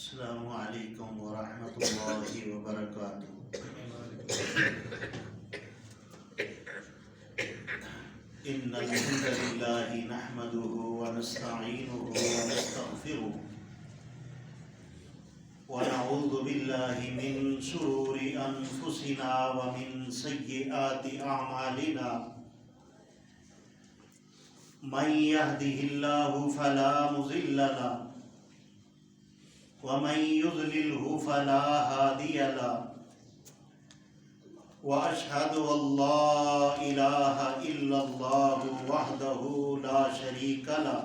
السلام علیکم ورحمۃ اللہ وبرکاتہ۔ ان الحمد للہ نحمده ونستعینه ونستغفره ونعوذ باللہ من شرور انفسنا ومن سیئات اعمالنا، من يهده الله فلا مضل له ومن يضلله فلا هادي له، وأشهد أن لا إله إلا الله وحده لا شريك له،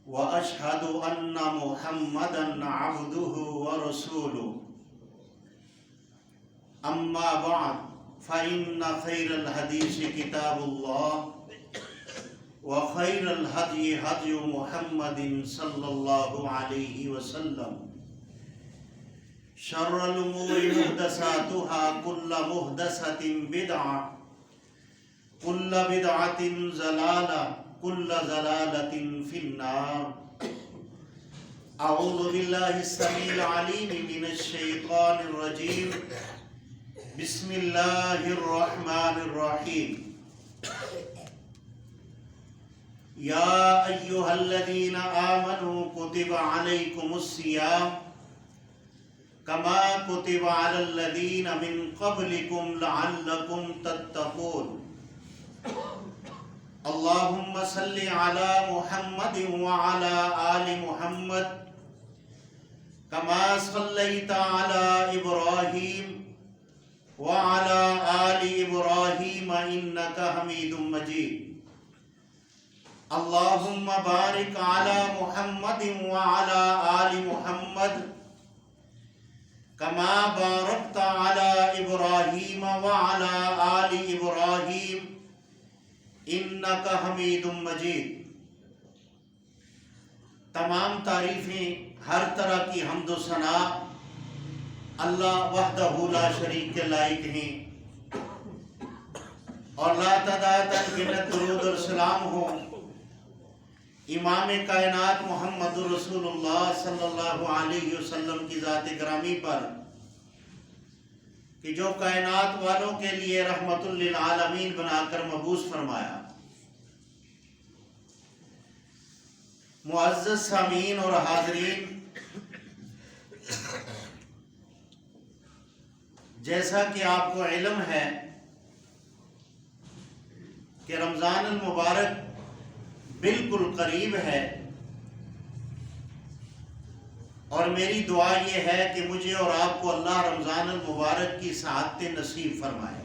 وأشهد أن محمدا عبده ورسوله، أما بعد فإن خير الحديث كتاب الله، وخير الهدي هدي محمد صلى الله عليه وسلم، شر الأمور محدثاتها، كل محدثة بدعة، كل بدعة ضلالة، كل ضلالة في النار۔ أعوذ بالله السميع العليم من الشيطان الرجيم، بسم الله الرحمن الرحيم۔ یا ایہا الذین آمنوا کتب علیکم الصیام کما کتب علی الذین من قبلکم لعلکم تتقون۔ اللہم صل علی محمد وعلی آل محمد کما صلیت علی ابراہیم وعلی آل ابراہیم انک حمید مجید۔ اللہم بارک علی محمد وعلی آل محمد کما بارکت علی ابراہیم وعلی آل ابراہیم انک حمید مجید۔ تمام تعریفیں، ہر طرح کی حمد و ثنا اللہ وحدہ لا شریک کے لائق ہیں، اور لا تعداد گنت درود اور سلام ہو امام کائنات محمد رسول اللہ صلی اللہ علیہ وسلم کی ذات گرامی پر، کہ جو کائنات والوں کے لیے رحمت للعالمین بنا کر مبعوث فرمایا۔ معزز سامعین اور حاضرین، جیسا کہ آپ کو علم ہے کہ رمضان المبارک بالکل قریب ہے، اور میری دعا یہ ہے کہ مجھے اور آپ کو اللہ رمضان المبارک کی سعادت نصیب فرمائے۔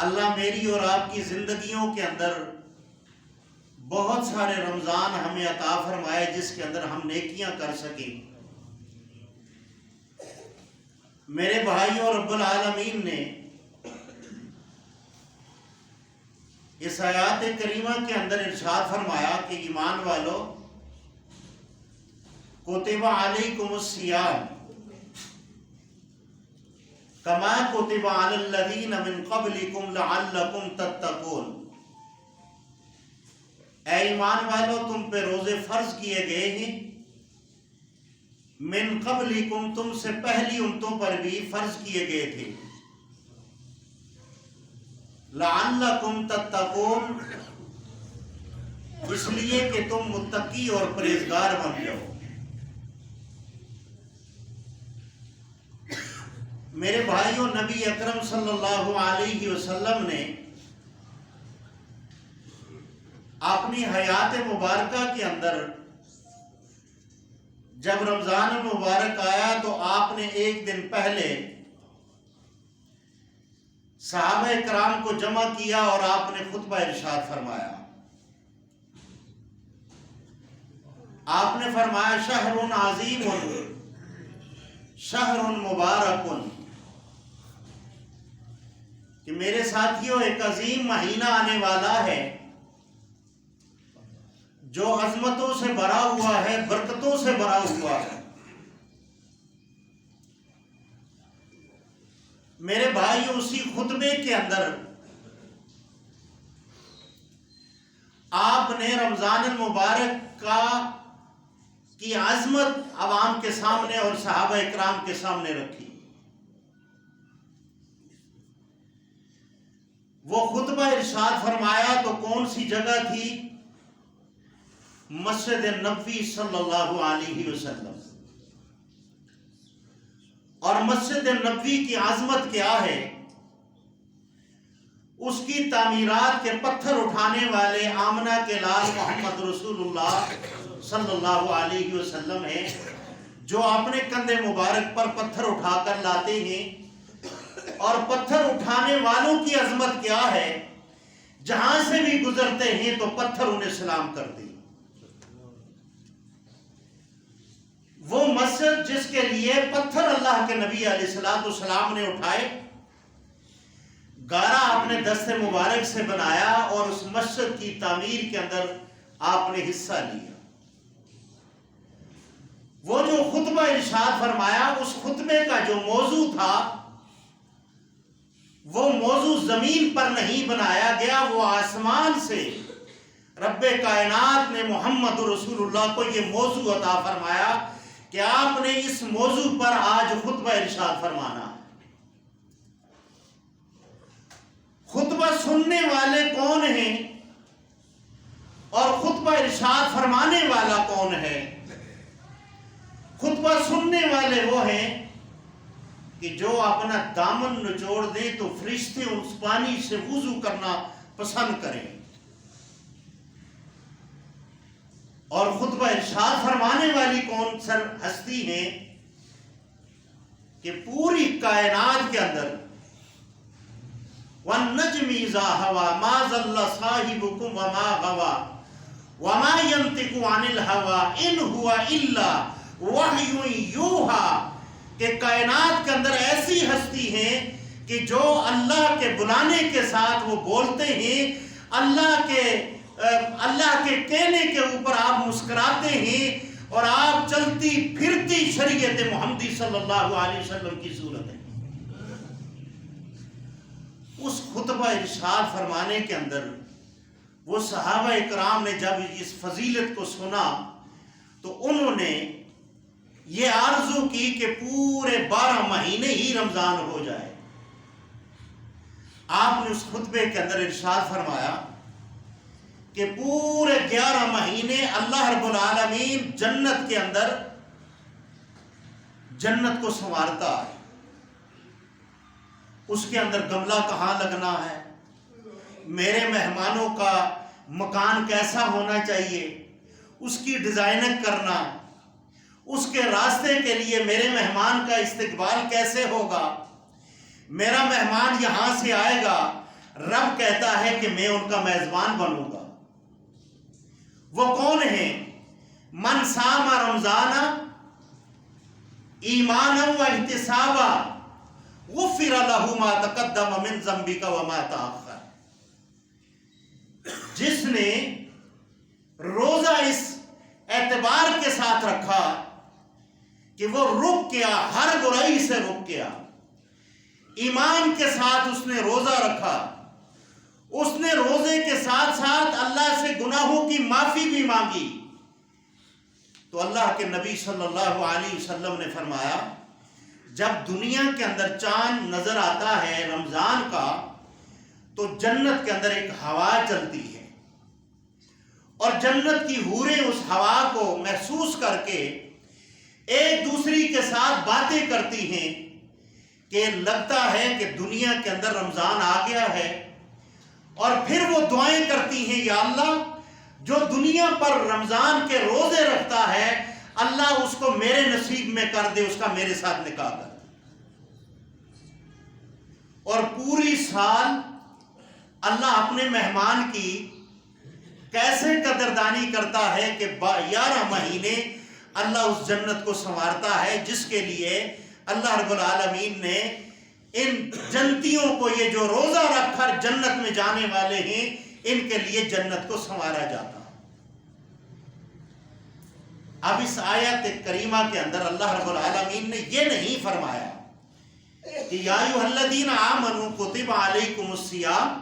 اللہ میری اور آپ کی زندگیوں کے اندر بہت سارے رمضان ہمیں عطا فرمائے جس کے اندر ہم نیکیاں کر سکیں۔ میرے بھائیوں، رب العالمین نے اس آیات کریمہ کے اندر ارشاد فرمایا کہ ایمان والو، کتب علیکم الصیام کما کتب علی الذین من قبلکم لعلکم تتقون۔ اے ایمان والو، تم پہ روزے فرض کیے گئے ہیں، من قبلکم، تم سے پہلی امتوں پر بھی فرض کیے گئے تھے، لعلکم تتقون، اس لیے کہ تم متقی اور پرہیزگار بن جاؤ۔ میرے بھائیوں، نبی اکرم صلی اللہ علیہ وسلم نے اپنی حیات مبارکہ کے اندر جب رمضان المبارک آیا تو آپ نے ایک دن پہلے صحابہ کرام کو جمع کیا اور آپ نے خطبہ ارشاد فرمایا۔ آپ نے فرمایا، شہر عظیم، شہر مبارک، کہ میرے ساتھیوں، ایک عظیم مہینہ آنے والا ہے جو عظمتوں سے بھرا ہوا ہے، برکتوں سے بھرا ہوا ہے۔ میرے بھائیو، اسی خطبے کے اندر آپ نے رمضان المبارک کی عظمت عوام کے سامنے اور صحابہ اکرام کے سامنے رکھی. وہ خطبہ ارشاد فرمایا تو کون سی جگہ تھی؟ مسجد نبوی صلی اللہ علیہ وسلم. اور مسجد نبوی کی عظمت کیا ہے؟ اس کی تعمیرات کے پتھر اٹھانے والے آمنہ کے لال محمد رسول اللہ صلی اللہ علیہ وسلم ہیں، جو اپنے کندھے مبارک پر پتھر اٹھا کر لاتے ہیں. اور پتھر اٹھانے والوں کی عظمت کیا ہے؟ جہاں سے بھی گزرتے ہیں تو پتھر انہیں سلام کرتے ہیں. وہ مسجد جس کے لیے پتھر اللہ کے نبی علیہ السلام نے اٹھائے، گارا اپنے دست مبارک سے بنایا اور اس مسجد کی تعمیر کے اندر آپ نے حصہ لیا. وہ جو خطبہ ارشاد فرمایا، اس خطبے کا جو موضوع تھا وہ موضوع زمین پر نہیں بنایا گیا، وہ آسمان سے رب کائنات نے محمد رسول اللہ کو یہ موضوع عطا فرمایا کہ آپ نے اس موضوع پر آج خطبہ ارشاد فرمانا. خطبہ سننے والے کون ہیں اور خطبہ ارشاد فرمانے والا کون ہے؟ خطبہ سننے والے وہ ہیں کہ جو اپنا دامن نچوڑ دیں تو فرشتے اس پانی سے وضو کرنا پسند کریں. اور خطبہ ارشاد فرمانے والی کون سر ہستی ہیں کہ پوری کائنات کے اندر وَالنَّجْمِ إِذَا هَوَى مَا ضَلَّ صَاحِبُكُمْ وَمَا غَوَى وَمَا يَنطِقُ عَنِ الْهَوَى إِنْ هُوَ إِلَّا وَحْيٌ يُوحَىٰ کہ کائنات کے اندر ایسی ہستی ہیں کہ جو اللہ کے بلانے کے ساتھ وہ بولتے ہیں، اللہ کے کہنے کے اوپر آپ مسکراتے ہیں اور آپ چلتی پھرتی شریعت محمدی صلی اللہ علیہ وسلم کی صورت ہے. اس خطبہ ارشاد فرمانے کے اندر وہ صحابہ اکرام نے جب اس فضیلت کو سنا تو انہوں نے یہ آرزو کی کہ پورے 12 مہینے ہی رمضان ہو جائے. آپ نے اس خطبے کے اندر ارشاد فرمایا کہ پورے 11 مہینے اللہ رب العالمین جنت کے اندر جنت کو سنوارتا ہے. اس کے اندر گملہ کہاں لگنا ہے، میرے مہمانوں کا مکان کیسا ہونا چاہیے، اس کی ڈیزائننگ کرنا، اس کے راستے کے لیے میرے مہمان کا استقبال کیسے ہوگا، میرا مہمان یہاں سے آئے گا، رب کہتا ہے کہ میں ان کا میزبان بنوں گا. وہ کون ہیں؟ من صام رمضان ایمانا و احتسابا غفر له ما تقدم من ذنبك وما تأخر. جس نے روزہ اس اعتبار کے ساتھ رکھا کہ وہ رک گیا، ہر برائی سے رک گیا، ایمان کے ساتھ اس نے روزہ رکھا، اس نے روزے کے ساتھ ساتھ اللہ سے گناہوں کی معافی بھی مانگی، تو اللہ کے نبی صلی اللہ علیہ وسلم نے فرمایا جب دنیا کے اندر چاند نظر آتا ہے رمضان کا تو جنت کے اندر ایک ہوا چلتی ہے اور جنت کی حوریں اس ہوا کو محسوس کر کے ایک دوسری کے ساتھ باتیں کرتی ہیں کہ لگتا ہے کہ دنیا کے اندر رمضان آ گیا ہے. اور پھر وہ دعائیں کرتی ہیں، یا اللہ جو دنیا پر رمضان کے روزے رکھتا ہے اللہ اس کو میرے نصیب میں کر دے، اس کا میرے ساتھ نکاح کر دے. اور پوری سال اللہ اپنے مہمان کی کیسے قدردانی کرتا ہے کہ 11 مہینے اللہ اس جنت کو سنوارتا ہے جس کے لیے اللہ رب العالمین نے ان جنتیوں کو، یہ جو روزہ رکھ کر جنت میں جانے والے ہیں، ان کے لیے جنت کو سنوارا جاتا. اب اس آیت کریمہ کے اندر اللہ رب العالمین نے یہ نہیں فرمایا کہ یا ایھا الذین آمنوا کتب علیکم الصیام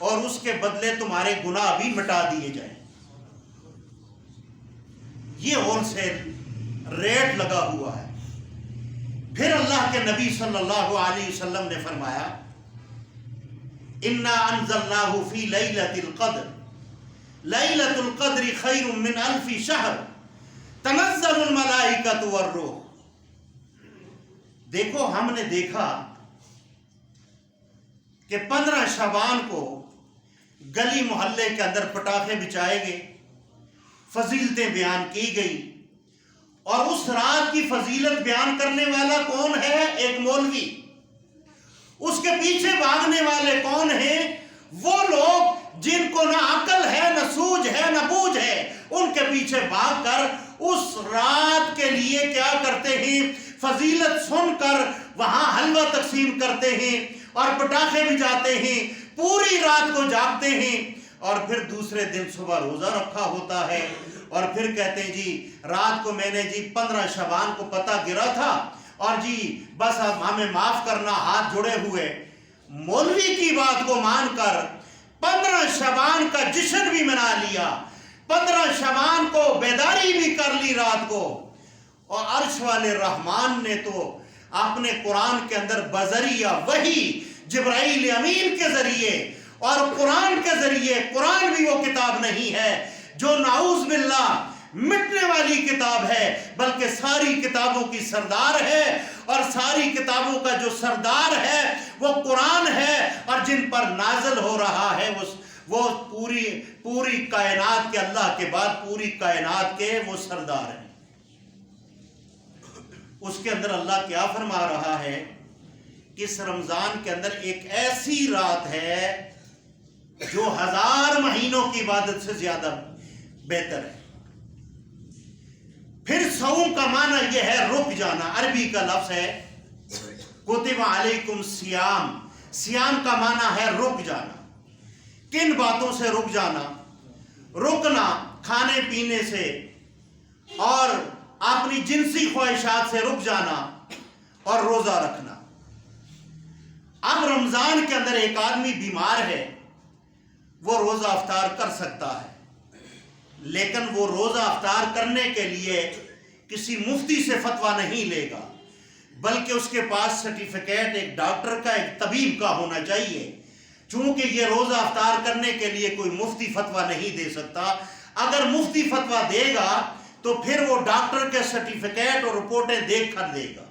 اور اس کے بدلے تمہارے گناہ بھی مٹا دیے جائیں. یہ ہول سیل ریٹ لگا ہوا ہے. پھر اللہ کے نبی صلی اللہ علیہ وسلم نے فرمایا انا انزلناہ فی لیلۃ القدر لیلۃ القدر خیر من الف شہر تنزل الملائکۃ والروح. دیکھو ہم نے دیکھا کہ 15 شعبان کو گلی محلے کے اندر پٹاخے بچائے گئے، فضیلتیں بیان کی گئی، اور اس رات کی فضیلت بیان کرنے والا کون ہے؟ ایک مولوی. اس کے پیچھے بھاگنے والے کون ہیں؟ وہ لوگ جن کو نہ عقل ہے، نہ سوجھ ہے، نہ بوجھ ہے. ان کے پیچھے بھاگ کر اس رات کے لیے کیا کرتے ہیں؟ فضیلت سن کر وہاں حلوہ تقسیم کرتے ہیں اور پٹاخے بجاتے ہیں، پوری رات کو جاگتے ہیں، اور پھر دوسرے دن صبح روزہ رکھا ہوتا ہے، اور پھر کہتے ہیں جی رات کو میں نے 15 شعبان کو پتہ گرا تھا، اور بس اب ہمیں معاف کرنا، ہاتھ جڑے ہوئے. مولوی کی بات کو مان کر 15 شعبان کا جشن بھی منا لیا، 15 شعبان کو بیداری بھی کر لی رات کو. اور عرش والے رحمان نے تو اپنے قرآن کے اندر بذریعہ وحی جبرائیل امین کے ذریعے اور قرآن کے ذریعے، قرآن بھی وہ کتاب نہیں ہے جو نعوذ باللہ مٹنے والی کتاب ہے، بلکہ ساری کتابوں کی سردار ہے، اور ساری کتابوں کا جو سردار ہے وہ قرآن ہے، اور جن پر نازل ہو رہا ہے وہ پوری کائنات کے اللہ کے بعد پوری کائنات کے وہ سردار ہیں. اس کے اندر اللہ کیا فرما رہا ہے کہ اس رمضان کے اندر ایک ایسی رات ہے جو 1000 مہینوں کی عبادت سے زیادہ بہتر ہے. پھر صوم کا معنی یہ ہے رک جانا، عربی کا لفظ ہے کتب علیکم سیام. سیام کا معنی ہے رک جانا. کن باتوں سے رک جانا؟ رکنا کھانے پینے سے اور اپنی جنسی خواہشات سے رک جانا اور روزہ رکھنا. اب رمضان کے اندر ایک آدمی بیمار ہے، وہ روزہ افطار کر سکتا ہے، لیکن وہ روزہ افطار کرنے کے لیے کسی مفتی سے فتویٰ نہیں لے گا، بلکہ اس کے پاس سرٹیفکیٹ ایک ڈاکٹر کا، ایک طبیب کا ہونا چاہیے. چونکہ یہ روزہ افطار کرنے کے لیے کوئی مفتی فتویٰ نہیں دے سکتا. اگر مفتی فتویٰ دے گا تو پھر وہ ڈاکٹر کے سرٹیفکیٹ اور رپورٹیں دیکھ کر دے گا،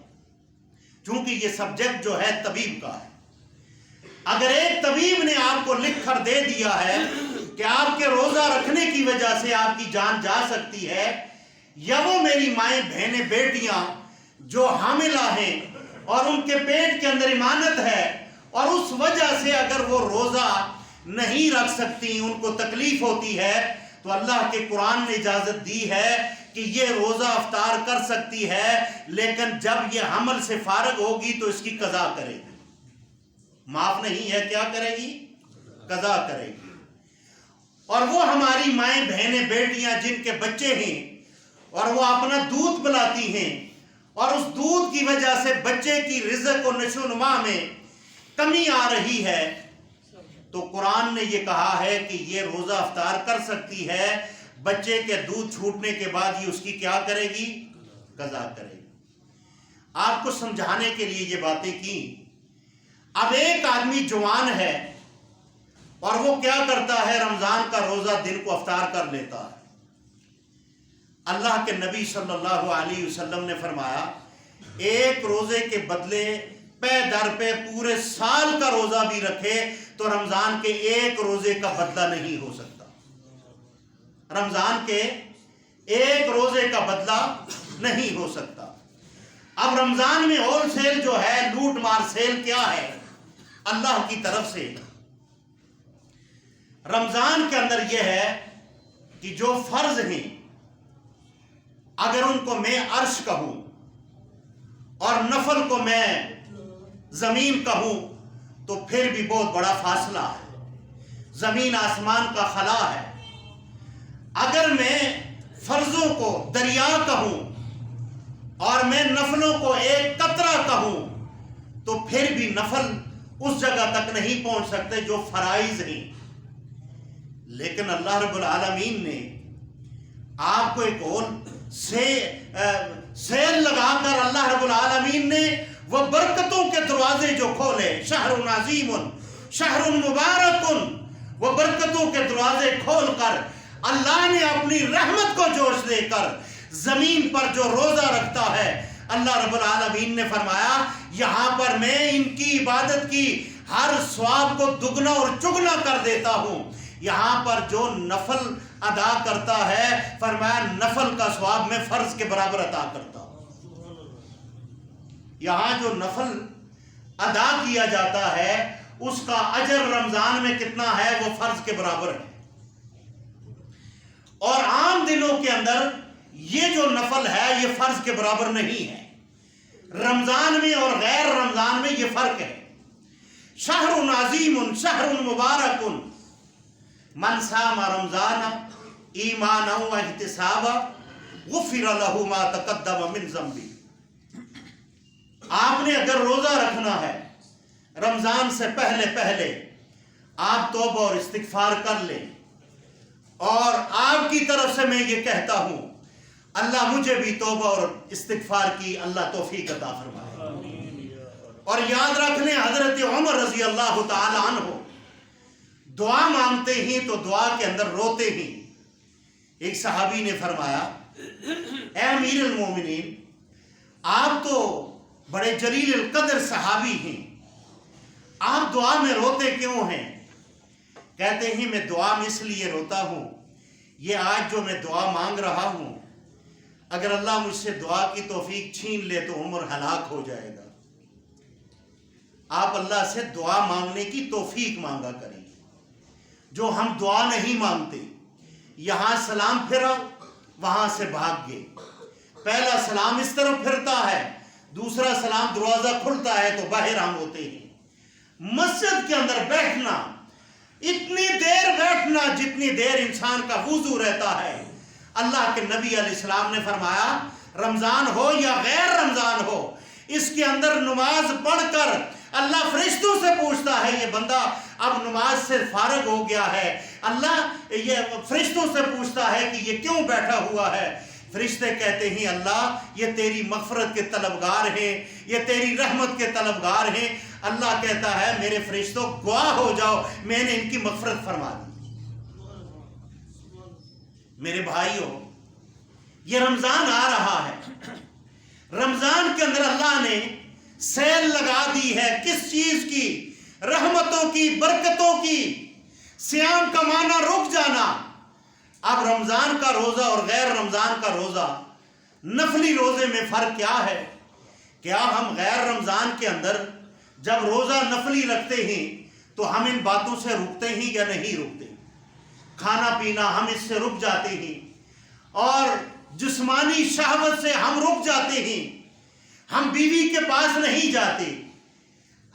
چونکہ یہ سبجیکٹ جو ہے طبیب کا ہے. اگر ایک طبیب نے آپ کو لکھ کر دے دیا ہے کہ آپ کے روزہ رکھنے کی وجہ سے آپ کی جان جا سکتی ہے، یا وہ میری مائیں بہنیں بیٹیاں جو حاملہ ہیں اور ان کے پیٹ کے اندر امانت ہے، اور اس وجہ سے اگر وہ روزہ نہیں رکھ سکتی، ان کو تکلیف ہوتی ہے، تو اللہ کے قرآن نے اجازت دی ہے کہ یہ روزہ افطار کر سکتی ہے، لیکن جب یہ حمل سے فارغ ہوگی تو اس کی قضا کرے گی. معاف نہیں ہے، کیا کرے گی؟ قضا کرے گی. اور وہ ہماری مائیں بہنیں بیٹیاں جن کے بچے ہیں اور وہ اپنا دودھ پلاتی ہیں، اور اس دودھ کی وجہ سے بچے کی رزق و نشو و نما میں کمی آ رہی ہے، تو قرآن نے یہ کہا ہے کہ یہ روزہ افطار کر سکتی ہے. بچے کے دودھ چھوٹنے کے بعد یہ اس کی کیا کرے گی؟ قضا کرے گی. آپ کو سمجھانے کے لیے یہ باتیں کی. اب ایک آدمی جوان ہے اور وہ کیا کرتا ہے؟ رمضان کا روزہ دن کو افطار کر لیتا ہے. اللہ کے نبی صلی اللہ علیہ وسلم نے فرمایا ایک روزے کے بدلے پے در پہ پورے سال کا روزہ بھی رکھے تو رمضان کے ایک روزے کا بدلہ نہیں ہو سکتا. رمضان کے ایک روزے کا بدلہ نہیں ہو سکتا. اب رمضان میں ہول سیل جو ہے، لوٹ مار سیل کیا ہے؟ اللہ کی طرف سے رمضان کے اندر یہ ہے کہ جو فرض ہیں اگر ان کو میں عرش کہوں اور نفل کو میں زمین کہوں تو پھر بھی بہت بڑا فاصلہ ہے. زمین آسمان کا خلا ہے. اگر میں فرضوں کو دریا کہوں اور میں نفلوں کو ایک قطرہ کہوں تو پھر بھی نفل اس جگہ تک نہیں پہنچ سکتے جو فرائض ہیں. لیکن اللہ رب العالمین نے آپ کو ایک اور سیل لگا کر اللہ رب العالمین نے وہ برکتوں کے دروازے جو کھولے، شہر عظیم شہر مبارک، وہ برکتوں کے دروازے کھول کر اللہ نے اپنی رحمت کو جوش دے کر زمین پر جو روزہ رکھتا ہے، اللہ رب العالمین نے فرمایا یہاں پر میں ان کی عبادت کی ہر ثواب کو دگنا اور چگنا کر دیتا ہوں۔ یہاں پر جو نفل ادا کرتا ہے، فرمایا نفل کا ثواب میں فرض کے برابر عطا کرتا ہوں۔ یہاں جو نفل ادا کیا جاتا ہے اس کا اجر رمضان میں کتنا ہے؟ وہ فرض کے برابر ہے۔ اور عام دنوں کے اندر یہ جو نفل ہے یہ فرض کے برابر نہیں ہے۔ رمضان میں اور غیر رمضان میں یہ فرق ہے۔ شہر عظیم شہر مبارک من صام رمضان ایمانا و احتسابا غفر له ما تقدم من ذنبه۔ آپ نے اگر روزہ رکھنا ہے رمضان سے پہلے آپ توبہ اور استغفار کر لیں، اور آپ کی طرف سے میں یہ کہتا ہوں اللہ مجھے بھی توبہ اور استغفار کی اللہ توفیق عطا فرمائے۔ اور یاد رکھ لیں حضرت عمر رضی اللہ تعالی عنہ دعا مانگتے ہی تو دعا کے اندر روتے ہی۔ ایک صحابی نے فرمایا اے امیر المومنین، آپ تو بڑے جلیل القدر صحابی ہیں، آپ دعا میں روتے کیوں ہیں؟ کہتے ہیں میں دعا میں اس لیے روتا ہوں، یہ آج جو میں دعا مانگ رہا ہوں اگر اللہ مجھ سے دعا کی توفیق چھین لے تو عمر ہلاک ہو جائے گا۔ آپ اللہ سے دعا مانگنے کی توفیق مانگا کریں۔ جو ہم دعا نہیں مانگتے، یہاں سلام پھرا وہاں سے بھاگ گئے، پہلا سلام اس طرف پھرتا ہے، دوسرا سلام دروازہ کھلتا ہے تو باہر ہم ہوتے ہیں۔ مسجد کے اندر بیٹھنا، اتنی دیر بیٹھنا جتنی دیر انسان کا وضو رہتا ہے، اللہ کے نبی علیہ السلام نے فرمایا رمضان ہو یا غیر رمضان ہو، اس کے اندر نماز پڑھ کر اللہ فرشتوں سے پوچھتا ہے یہ بندہ اب نماز سے فارغ ہو گیا ہے، اللہ یہ فرشتوں سے پوچھتا ہے کہ یہ کیوں بیٹھا ہوا ہے؟ فرشتے کہتے ہیں اللہ یہ تیری مغفرت کے طلبگار ہیں، یہ تیری رحمت کے طلبگار ہیں۔ اللہ کہتا ہے میرے فرشتوں گواہ ہو جاؤ میں نے ان کی مغفرت فرما دی۔ میرے بھائیوں، یہ رمضان آ رہا ہے، رمضان کے اندر اللہ نے سیل لگا دی ہے کس چیز کی؟ رحمتوں کی، برکتوں کی۔ صیام کا معنی رک جانا۔ اب رمضان کا روزہ اور غیر رمضان کا روزہ، نفلی روزے میں فرق کیا ہے؟ کیا ہم غیر رمضان کے اندر جب روزہ نفلی رکھتے ہیں تو ہم ان باتوں سے رکتے ہیں یا نہیں رکتے؟ کھانا پینا ہم اس سے رک جاتے ہیں، اور جسمانی شہوت سے ہم رک جاتے ہیں، ہم بیوی کے پاس نہیں جاتے،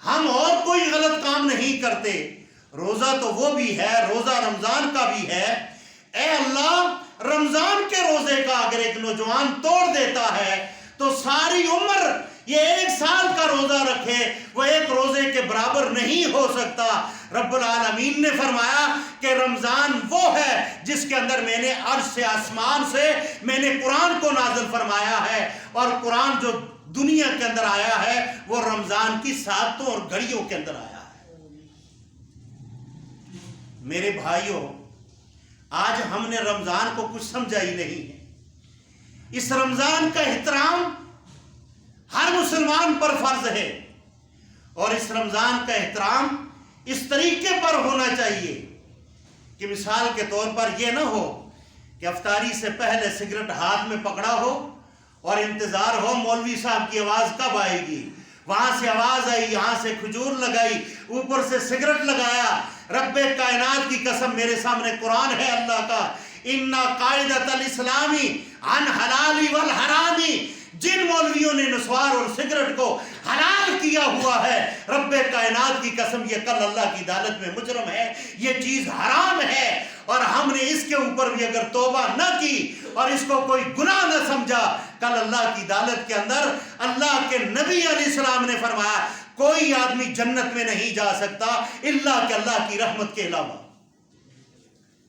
ہم اور کوئی غلط کام نہیں کرتے۔ روزہ تو وہ بھی ہے، روزہ رمضان کا بھی ہے۔ اے اللہ، رمضان کے روزے کا اگر ایک نوجوان توڑ دیتا ہے تو ساری عمر یہ 1 سال کا روزہ رکھے وہ ایک روزے کے برابر نہیں ہو سکتا۔ رب العالمین نے فرمایا کہ رمضان وہ ہے جس کے اندر میں نے عرش سے آسمان سے میں نے قرآن کو نازل فرمایا ہے، اور قرآن جو دنیا کے اندر آیا ہے وہ رمضان کی ساعتوں اور گھڑیوں کے اندر آیا ہے۔ میرے بھائیوں، آج ہم نے رمضان کو کچھ سمجھا ہی نہیں ہے۔ اس رمضان کا احترام ہر مسلمان پر فرض ہے، اور اس رمضان کا احترام اس طریقے پر ہونا چاہیے کہ مثال کے طور پر یہ نہ ہو کہ افطاری سے پہلے سگریٹ ہاتھ میں پکڑا ہو اور انتظار ہو مولوی صاحب کی آواز کب آئے گی، وہاں سے آواز آئی، یہاں سے کھجور لگائی، اوپر سے سگریٹ لگایا۔ رب کائنات کی قسم، میرے سامنے قرآن ہے اللہ کا، اِنَّا قَاعِدَةَ الْإِسْلَامِ عَنْ حَلَالِ وَالْحَرَامِ۔ جن مولویوں نے نسوار اور سگریٹ کو حلال کیا ہوا ہے، رب کائنات کی قسم یہ کل اللہ کی عدالت میں مجرم ہے، یہ چیز حرام ہے۔ اور ہم نے اس کے اوپر بھی اگر توبہ نہ کی اور اس کو کوئی گناہ نہ سمجھا، کل اللہ کی عدالت کے اندر اللہ کے نبی علیہ السلام نے فرمایا کوئی آدمی جنت میں نہیں جا سکتا الا کہ اللہ کی رحمت کے علاوہ۔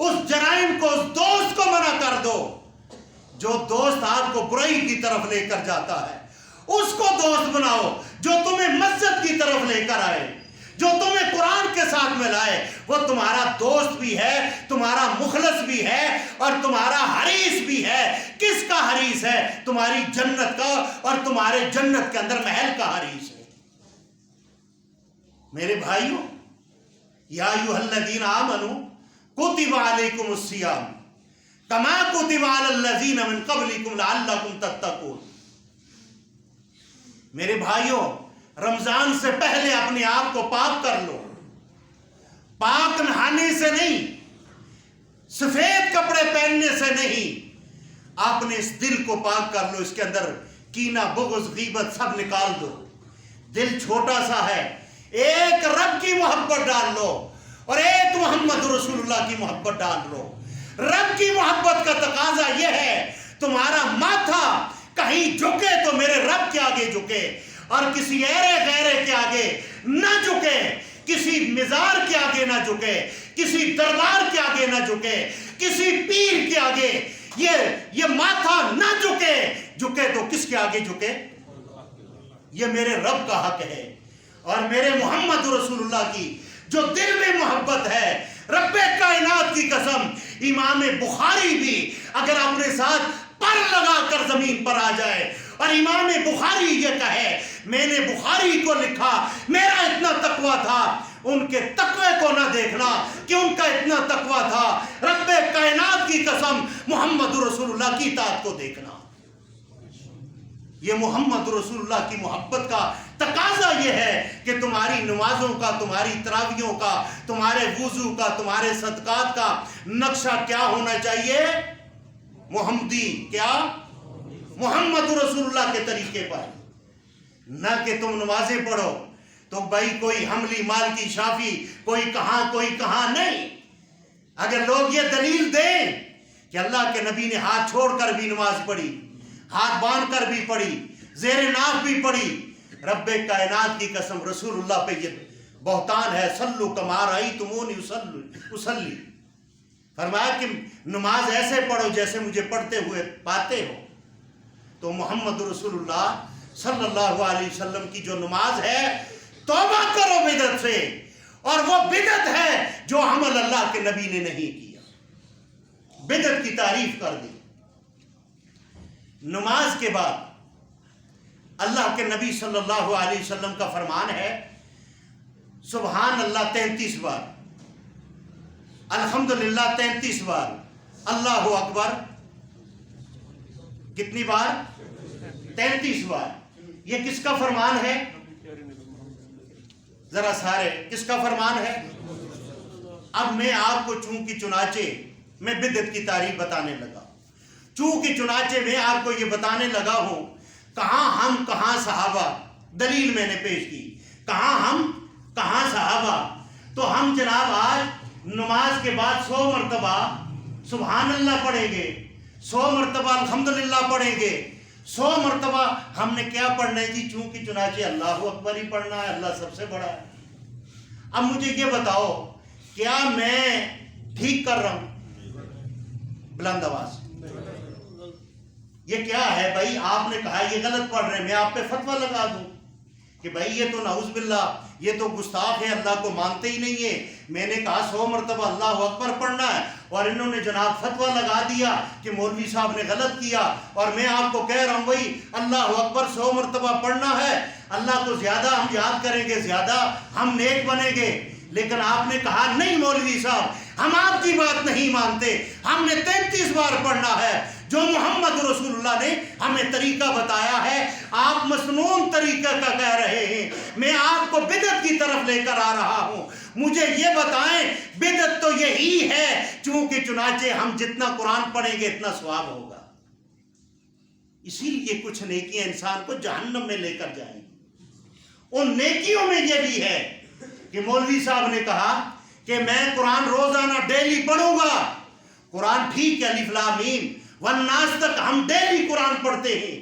اس جرائم کو، اس دوست کو منع کر دو جو دوست آپ کو برائی کی طرف لے کر جاتا ہے. اس کو دوست بناؤ جو تمہیں مسجد کی طرف لے کر آئے، جو تمہیں قرآن کے ساتھ ملائے. وہ تمہارا دوست بھی ہے، تمہارا مخلص بھی ہے، اور تمہارا حریص بھی ہے. کس کا حریص ہے؟ تمہاری جنت کا، اور تمہارے جنت کے اندر محل کا حریص ہے. میرے بھائیوں، یا ایھا الذین آمنوا کتب علیکم الصیام کما کتب علی الذین من قبلکم لعلکم تتقون. میرے بھائیوں، رمضان سے پہلے اپنے آپ کو پاک کر لو. پاک نہانے سے نہیں، سفید کپڑے پہننے سے نہیں، اپنے اس دل کو پاک کر لو. اس کے اندر کینہ، بغض، غیبت سب نکال دو. دل چھوٹا سا ہے، ایک رب کی محبت ڈال لو اور ایک محمد رسول اللہ کی محبت ڈال لو. رب کی محبت کا تقاضا یہ ہے تمہارا ماتھا کہیں جھکے تو میرے رب کے آگے جھکے، اور کسی غیرے کے آگے نہ جھکے، کسی مزار کے آگے نہ جھکے، کسی دربار کے آگے نہ جھکے، کسی پیر کے آگے یہ ماتھا نہ جھکے. جھکے تو کس کے آگے جھکے؟ یہ میرے رب کا حق ہے اور میرے محمد رسول اللہ کی جو دل میں محبت ہے. رب کائنات کی قسم، امام بخاری بھی اگر اپنے ساتھ پر لگا کر زمین پر آ جائے اور امام بخاری یہ کہے میں نے بخاری کو لکھا، میرا اتنا تقویٰ تھا، ان کے تقوی کو نہ دیکھنا کہ ان کا اتنا تقویٰ تھا. رب کائنات کی قسم، محمد رسول اللہ کی اطاعت کو دیکھنا. یہ محمد رسول اللہ کی محبت کا تقاضا یہ ہے کہ تمہاری نمازوں کا، تمہاری تراویحوں کا، تمہارے وضو کا، تمہارے صدقات کا نقشہ کیا ہونا چاہیے؟ محمدی. کیا؟ محمد رسول اللہ کے طریقے پر. نہ کہ تم نمازیں پڑھو تو بھائی کوئی حملی، مالکی، شافی، کوئی کہاں نہیں. اگر لوگ یہ دلیل دیں کہ اللہ کے نبی نے ہاتھ چھوڑ کر بھی نماز پڑھی، ہاتھ باندھ کر بھی پڑھی، زیر ناف بھی پڑھی، رب کائنات کی قسم رسول اللہ پہ یہ بہتان ہے. صلو کما رأیتمونی اصلی. فرمایا کہ نماز ایسے پڑھو جیسے مجھے پڑھتے ہوئے پاتے ہو. تو محمد رسول اللہ صلی اللہ علیہ وسلم کی جو نماز ہے، توبہ کرو بدعت سے، اور وہ بدعت ہے جو عمل اللہ کے نبی نے نہیں کیا. بدعت کی تعریف کر دی. نماز کے بعد اللہ کے نبی صلی اللہ علیہ وسلم کا فرمان ہے سبحان اللہ 33 بار، الحمدللہ 33 بار، اللہ اکبر کتنی بار؟ 33 بار. یہ کس کا فرمان ہے؟ ذرا سارے کس کا فرمان ہے؟ اب میں آپ کو چنانچہ میں بدعت کی تعریف بتانے لگا. چنانچہ میں آپ کو یہ بتانے لگا ہوں کہاں ہم کہاں صحابہ. دلیل میں نے پیش کی، کہاں ہم کہاں صحابہ. تو ہم جناب آج نماز کے بعد 100 مرتبہ سبحان اللہ پڑھیں گے، 100 مرتبہ الحمدللہ پڑھیں گے، 100 مرتبہ ہم نے کیا پڑھنا ہے جی؟ چنانچہ اللہ اکبر ہی پڑھنا ہے، اللہ سب سے بڑا ہے. اب مجھے یہ بتاؤ کیا میں ٹھیک کر رہا ہوں؟ بلند آواز. یہ کیا ہے بھائی؟ آپ نے کہا یہ غلط پڑھ رہے ہیں، میں آپ پہ فتویٰ لگا دوں کہ بھائی یہ تو نعوذ باللہ یہ تو گستاخ ہے، اللہ کو مانتے ہی نہیں ہے. میں نے کہا 100 مرتبہ اللہ اکبر پڑھنا ہے اور انہوں نے جناب فتویٰ لگا دیا کہ مولوی صاحب نے غلط کیا. اور میں آپ کو کہہ رہا ہوں بھائی اللہ اکبر 100 مرتبہ پڑھنا ہے، اللہ کو زیادہ ہم یاد کریں گے، زیادہ ہم نیک بنیں گے. لیکن آپ نے کہا نہیں مولوی صاحب ہم آپ کی بات نہیں مانتے، ہم نے 33 بار پڑھنا ہے جو محمد رسول اللہ نے ہمیں طریقہ بتایا ہے. آپ مسنون طریقہ کا کہہ رہے ہیں، میں آپ کو بدعت کی طرف لے کر آ رہا ہوں. مجھے یہ بتائیں بدعت تو یہی ہے چنانچہ ہم جتنا قرآن پڑھیں گے اتنا ثواب ہوگا. اسی لیے کچھ نیکیاں انسان کو جہنم میں لے کر جائیں گی. ان نیکیوں میں یہ بھی ہے کہ مولوی صاحب نے کہا کہ میں قرآن روزانہ ڈیلی پڑھوں گا. قرآن ٹھیک ہے، الف لام میم والناس تک ہم ڈیلی قرآن پڑھتے ہیں.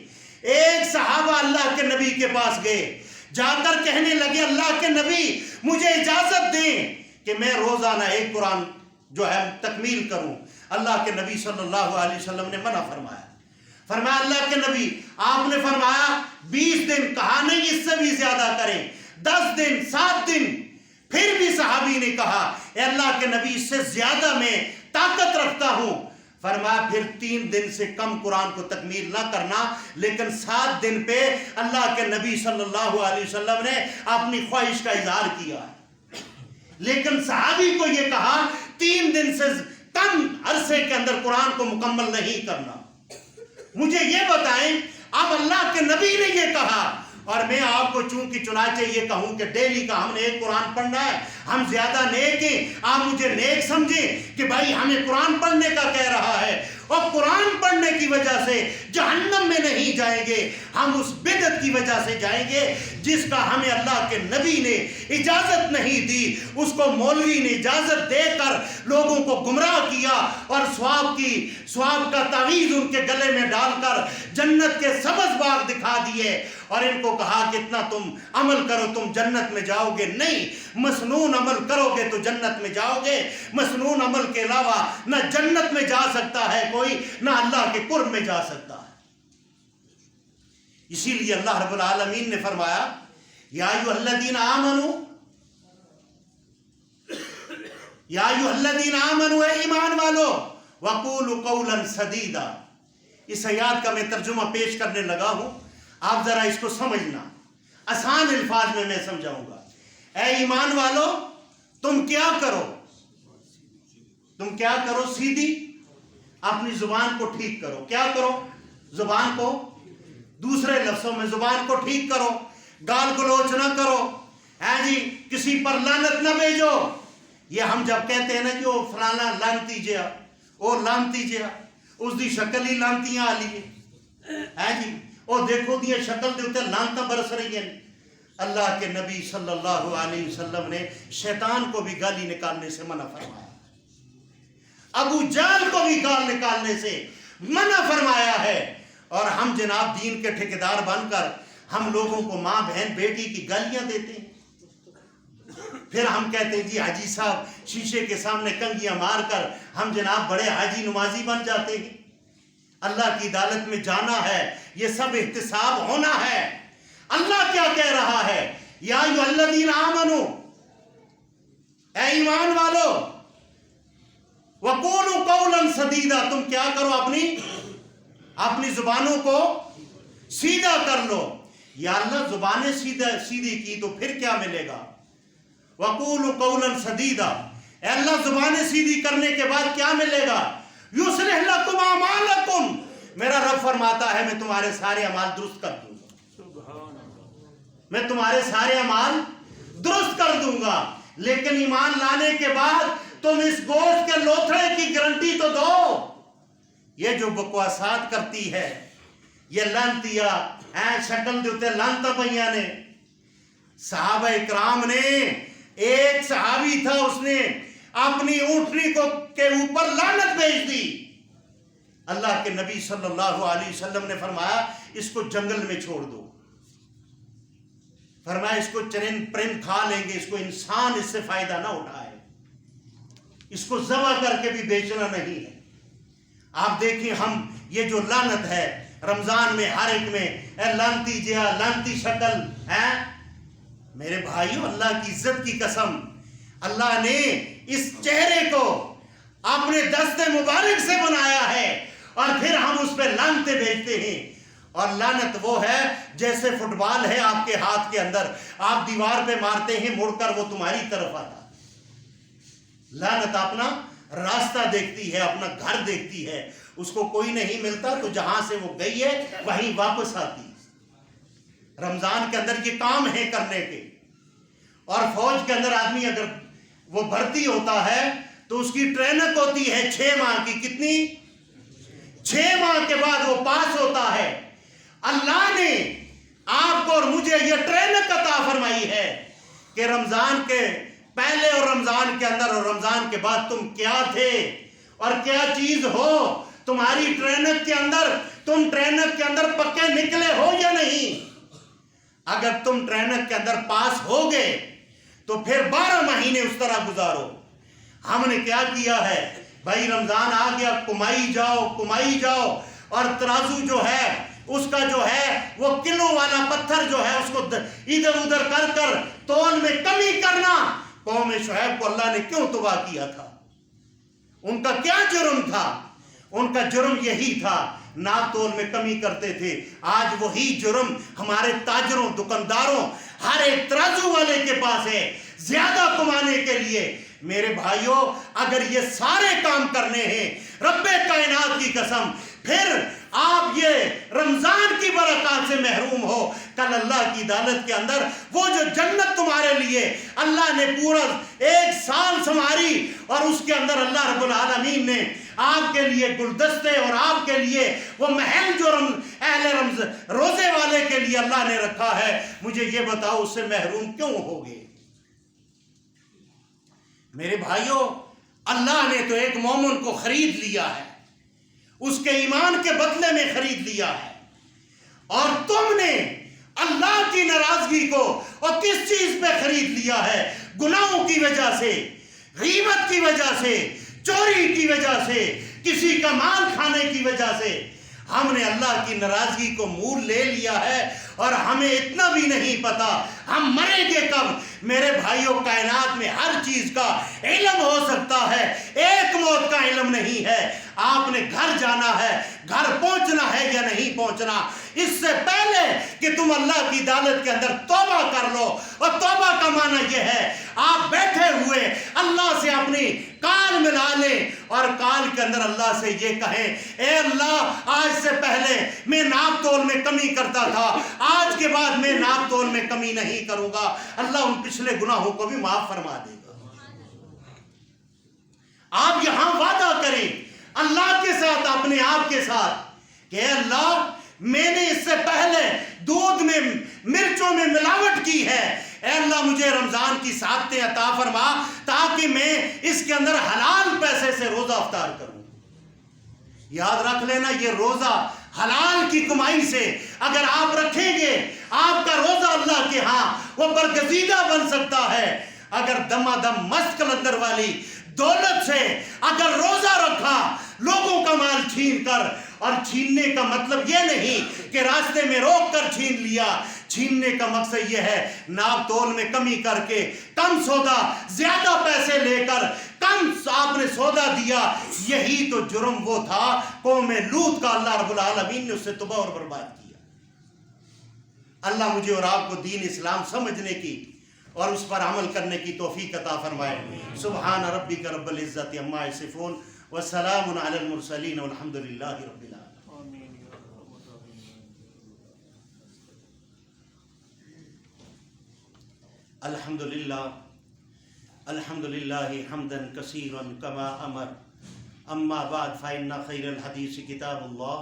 ایک صحابہ اللہ کے نبی کے پاس گئے، جا کر کہنے لگے اللہ کے نبی مجھے اجازت دیں کہ میں روزانہ ایک قرآن جو ہے تکمیل کروں. اللہ کے نبی صلی اللہ علیہ وسلم نے منع فرمایا. فرمایا اللہ کے نبی آپ نے فرمایا 20 دن، کہا نہیں اس سے بھی زیادہ کریں، 10 دن 7 دن. پھر بھی صحابی نے کہا اے اللہ کے نبی اس سے زیادہ میں طاقت رکھتا ہوں. فرمایا پھر 3 دن سے کم قرآن کو تکمیل نہ کرنا. لیکن 7 دن پہ اللہ کے نبی صلی اللہ علیہ وسلم نے اپنی خواہش کا اظہار کیا. لیکن صحابی کو یہ کہا 3 دن سے کم عرصے کے اندر قرآن کو مکمل نہیں کرنا. مجھے یہ بتائیں اب اللہ کے نبی نے یہ کہا اور میں آپ کو چونکہ چنانچہ یہ کہوں کہ ڈیلی کا ہم نے ایک قرآن پڑھنا ہے، ہم زیادہ نیک ہیں، آپ مجھے نیک سمجھیں کہ بھائی ہمیں قرآن پڑھنے کا کہہ رہا ہے اور قرآن پڑھنے کی وجہ سے جہنم میں نہیں جائیں گے، ہم اس بدعت کی وجہ سے جائیں گے جس کا ہمیں اللہ کے نبی نے اجازت نہیں دی. اس کو مولوی نے اجازت دے کر لوگوں کو گمراہ کیا اور ثواب کا تعویذ ان کے گلے میں ڈال کر جنت کے سبز باغ دکھا دیے اور ان کو کہا کہ اتنا تم عمل کرو تم جنت میں جاؤ گے. نہیں، مسنون عمل کرو گے تو جنت میں جاؤ گے. مسنون عمل کے علاوہ نہ جنت میں جا سکتا ہے کوئی، نہ اللہ کے قرب میں جا سکتا ہے. اسی لیے اللہ رب العالمین نے فرمایا یا ایھا الذین آمنوا، یا ایھا الذین آمنوا، اے ایمان والو، وقولوا قولا سدیدا. اس آیات کا میں ترجمہ پیش کرنے لگا ہوں، آپ ذرا اس کو سمجھنا، آسان الفاظ میں سمجھاؤں گا. اے ایمان والو تم کیا کرو، تم کیا کرو؟ سیدھی اپنی زبان کو ٹھیک کرو. کیا کرو؟ زبان کو، دوسرے لفظوں میں زبان کو ٹھیک کرو، گال گلوچ نہ کرو، جی کسی پر لعنت نہ بھیجو. یہ ہم جب کہتے ہیں نا کہ وہ فلانا لعنتی جیا، وہ لعنتی جیا، اس دی شکل ہی لعنتیاں آ لی ہے جی، وہ دیکھو دی شکل دے اوتے لعنتاں برس رہی ہیں. اللہ کے نبی صلی اللہ علیہ وسلم نے شیطان کو بھی گالی نکالنے سے منع فرمایا، ابو جہل کو بھی گال نکالنے سے منع فرمایا ہے. اور ہم جناب دین کے ٹھیکیدار بن کر ہم لوگوں کو ماں بہن بیٹی کی گالیاں دیتے ہیں. پھر ہم کہتے ہیں جی حاجی صاحب شیشے کے سامنے کنگیاں مار کر ہم جناب بڑے حاجی نمازی بن جاتے ہیں. اللہ کی عدالت میں جانا ہے، یہ سب احتساب ہونا ہے. اللہ کیا کہہ رہا ہے؟ یا ایھا الذین آمنوا، اے ایمان والو، وقولوا قولا سدیدا، تم کیا کرو؟ اپنی زبانوں کو سیدھا کر لو. یا اللہ زبانیں سیدھی کی تو پھر کیا ملے گا؟ وقولوا قولا سدیدا، اے اللہ زبانیں سیدھی کرنے کے بعد کیا ملے گا؟ یصلح لکم اعمالکم، میرا رب فرماتا ہے میں تمہارے سارے اعمال درست کر دوں گا، میں تمہارے سارے اعمال درست کر دوں گا. لیکن ایمان لانے کے بعد تم اس گوشت کے لوتھڑے کی گارنٹی تو دو. یہ جو بکواسات کرتی ہے، یہ لانتیا شکل دیتے لانتا پہیا نے. صحابہ اکرام نے، ایک صحابی تھا اس نے اپنی اونٹنی کے اوپر لعنت بھیج دی. اللہ کے نبی صلی اللہ علیہ وسلم نے فرمایا اس کو جنگل میں چھوڑ دو. فرمایا اس کو چرند پرند کھا لیں گے، اس کو انسان اس سے فائدہ نہ اٹھائے، اس کو ذبح کر کے بھی بیچنا نہیں ہے. آپ دیکھیں ہم یہ جو لعنت ہے رمضان میں ہر ایک میں، اے لعنتی جیا، لعنتی شکل ہے. میرے بھائیو اللہ کی عزت کی قسم، اللہ نے اس چہرے کو اپنے دست مبارک سے بنایا ہے اور پھر ہم اس پہ لعنتیں بھیجتے ہیں. اور لعنت وہ ہے جیسے فٹ بال ہے آپ کے ہاتھ کے اندر، آپ دیوار پہ مارتے ہیں مڑ کر وہ تمہاری طرف آتا. لعنت اپنا راستہ دیکھتی ہے، اپنا گھر دیکھتی ہے، اس کو کوئی نہیں ملتا تو جہاں سے وہ گئی ہے وہیں واپس آتی. رمضان کے اندر یہ کام ہے کرنے کے. اور فوج کے اندر آدمی اگر وہ بھرتی ہوتا ہے تو اس کی ٹریننگ ہوتی ہے 6 ماہ کی. کتنی؟ 6 ماہ کے بعد وہ پاس ہوتا ہے. اللہ نے آپ کو اور مجھے یہ ٹریننگ عطا فرمائی ہے کہ رمضان کے پہلے اور رمضان کے اندر اور رمضان کے بعد تم کیا تھے اور کیا چیز ہو. تمہاری ٹریننگ کے اندر، تم ٹریننگ کے اندر پکے نکلے ہو یا نہیں؟ اگر تم ٹریننگ کے اندر پاس ہو گئے تو پھر 12 مہینے اس طرح گزارو. ہم نے کیا کیا ہے بھائی، رمضان آ گیا، کمائی جاؤ، اور ترازو جو ہے اس کا جو ہے وہ کلو والا پتھر جو ہے اس کو ادھر ادھر کر تول میں کمی کرنا۔ قوم شعیب کو اللہ نے کیوں تباہ کیا تھا؟ ان کا کیا جرم تھا؟ ان کا جرم یہی تھا، ناپ تول میں کمی کرتے تھے۔ آج وہی جرم ہمارے تاجروں، دکانداروں، ہر ایک ترازو والے کے پاس ہے، زیادہ کمانے کے لیے۔ میرے بھائیوں، اگر یہ سارے کام کرنے ہیں رب کائنات کی قسم، پھر آپ یہ رمضان کی برکات سے محروم ہو۔ کل اللہ کی عدالت کے اندر وہ جو جنت تمہارے لیے اللہ نے پورا 1 سال سنواری، اور اس کے اندر اللہ رب العالمین نے آپ کے لیے گلدستے اور آپ کے لیے وہ محل جو اہل روزے والے کے لیے اللہ نے رکھا ہے، مجھے یہ بتاؤ اس سے محروم کیوں ہوگے؟ میرے بھائیوں، اللہ نے تو ایک مومن کو خرید لیا ہے، اس کے ایمان کے بدلے میں خرید لیا ہے، اور تم نے اللہ کی ناراضگی کو اور کس چیز پہ خرید لیا ہے؟ گناہوں کی وجہ سے، غیبت کی وجہ سے، چوری کی وجہ سے، کسی کا مال کھانے کی وجہ سے۔ ہم نے اللہ کی ناراضگی کو مول لے لیا ہے، اور ہمیں اتنا بھی نہیں پتا ہم مریں گے کب۔ میرے بھائیوں، کائنات میں ہر چیز کا علم ہو سکتا ہے، ایک موت کا علم نہیں ہے۔ آپ نے گھر جانا ہے، گھر پہنچنا ہے یا نہیں پہنچنا، اس سے پہلے کہ تم اللہ کی عدالت کے اندر توبہ کر لو۔ اور توبہ کا معنی یہ ہے، آپ بیٹھے ہوئے اللہ سے اپنی کال ملا لیں، اور کال کے اندر اللہ سے یہ کہیں، اے اللہ، آج سے پہلے میں ناپ تول میں کمی کرتا تھا، آج کے بعد میں ناپ تول میں کمی نہیں کروں گا۔ اللہ ان پچھلے گناہوں کو بھی معاف فرما دے گا۔ آپ یہاں وعدہ کریں اللہ کے ساتھ، اپنے آپ کے ساتھ، کہ اے اللہ، میں نے اس سے پہلے دودھ میں مرچوں میں ملاوٹ کی ہے، اے اللہ مجھے رمضان کی سعادتیں عطا فرما تاکہ میں اس کے اندر حلال پیسے سے روزہ افطار کروں۔ یاد رکھ لینا، یہ روزہ حلال کی کمائی سے اگر آپ رکھیں گے، آپ کا روزہ اللہ کے ہاں وہ برگزیدہ بن سکتا ہے۔ اگر دما دم مست کلندر والی دولت سے اگر روزہ رکھا، لوگوں کا مال چھین کر، اور چھیننے کا مطلب یہ نہیں کہ راستے میں روک کر چھین لیا، چھیننے کا مقصد یہ ہے ناپ تول میں کمی کر کے، کم سودا زیادہ پیسے لے کر کم آپ نے سودا دیا۔ یہی تو جرم وہ تھا قوم لوط کا، اللہ رب العالمین نے اس سے تباہ اور برباد کیا۔ اللہ مجھے اور آپ کو دین اسلام سمجھنے کی اور اس پر عمل کرنے کی توفیق عطا فرمائے۔ سبحان ربک رب العزت عما یصفون وسلام علی المرسلین والحمد للہ رب العالمین۔ الحمد للہ حمدا کثیرا کما امر، اما بعد فإن خیر الحدیث کتاب اللہ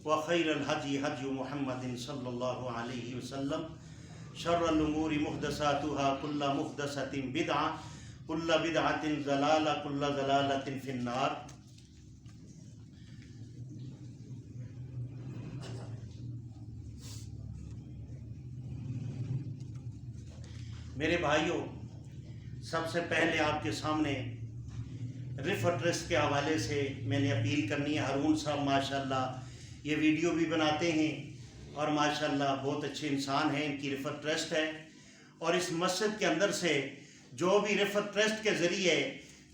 وخیر الہدی ہدی محمد صلی اللہ علیہ وسلم، شر الامور محدثاتها کل محدثۃ بدعہ کل بدعۃ ضلالہ کل ضلالۃ فی النار۔ میرے بھائیوں، سب سے پہلے آپ کے سامنے ریفر ٹرسٹ کے حوالے سے میں نے اپیل کرنی ہے۔ ہارون صاحب ماشاءاللہ یہ ویڈیو بھی بناتے ہیں اور ماشاءاللہ بہت اچھے انسان ہیں، ان کی ریفر ٹرسٹ ہے، اور اس مسجد کے اندر سے جو بھی ریفر ٹرسٹ کے ذریعے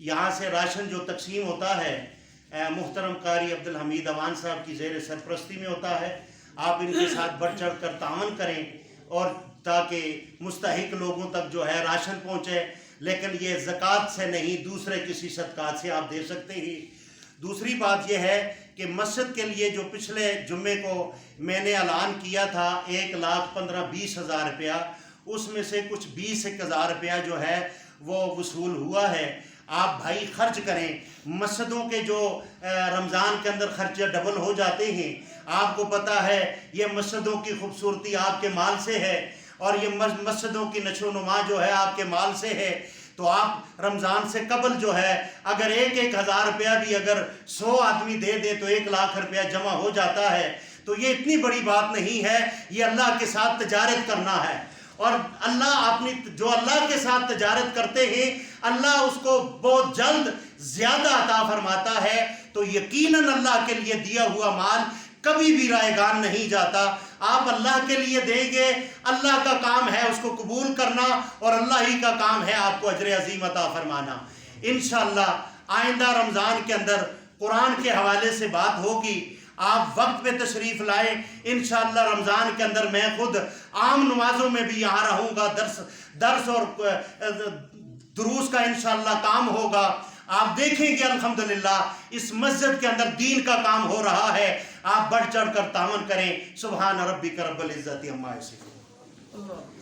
یہاں سے راشن جو تقسیم ہوتا ہے، محترم قاری عبدالحمید اوان صاحب کی زیر سرپرستی میں ہوتا ہے۔ آپ ان کے ساتھ بڑھ چڑھ کر تعاون کریں، اور تاکہ مستحق لوگوں تک جو ہے راشن پہنچے، لیکن یہ زکوٰۃ سے نہیں، دوسرے کسی صدقات سے آپ دے سکتے ہیں۔ دوسری بات یہ ہے کہ مسجد کے لیے جو پچھلے جمعے کو میں نے اعلان کیا تھا 1,15,20,000 روپیہ، اس میں سے کچھ 20,000 روپیہ جو ہے وہ وصول ہوا ہے۔ آپ بھائی خرچ کریں، مسجدوں کے جو رمضان کے اندر خرچے ڈبل ہو جاتے ہیں، آپ کو پتہ ہے یہ مسجدوں کی خوبصورتی آپ کے مال سے ہے، اور یہ مسجدوں کی نشو و نما جو ہے آپ کے مال سے ہے۔ تو آپ رمضان سے قبل جو ہے اگر 1,000 روپیہ بھی اگر 100 آدمی دے دے تو 1,00,000 روپیہ جمع ہو جاتا ہے۔ تو یہ اتنی بڑی بات نہیں ہے، یہ اللہ کے ساتھ تجارت کرنا ہے۔ اور جو اللہ کے ساتھ تجارت کرتے ہیں اللہ اس کو بہت جلد زیادہ عطا فرماتا ہے. تو یقیناً اللہ کے لیے دیا ہوا مال کبھی بھی رائے گان نہیں جاتا. آپ اللہ کے لیے دیں گے، اللہ کا کام ہے اس کو قبول کرنا اور اللہ ہی کا کام ہے آپ کو اجر عظیم عطا فرمانا. انشاءاللہ آئندہ رمضان کے اندر قرآن کے حوالے سے بات ہوگی. آپ وقت پہ تشریف لائیں. انشاءاللہ رمضان کے اندر میں خود عام نمازوں میں بھی یہاں رہوں گا، درس اور دروس کا انشاءاللہ کام ہوگا. آپ دیکھیں گے الحمدللہ اس مسجد کے اندر دین کا کام ہو رہا ہے. آپ بڑھ چڑھ کر تعاون کریں. سبحان ربک رب العزت عما یصفون.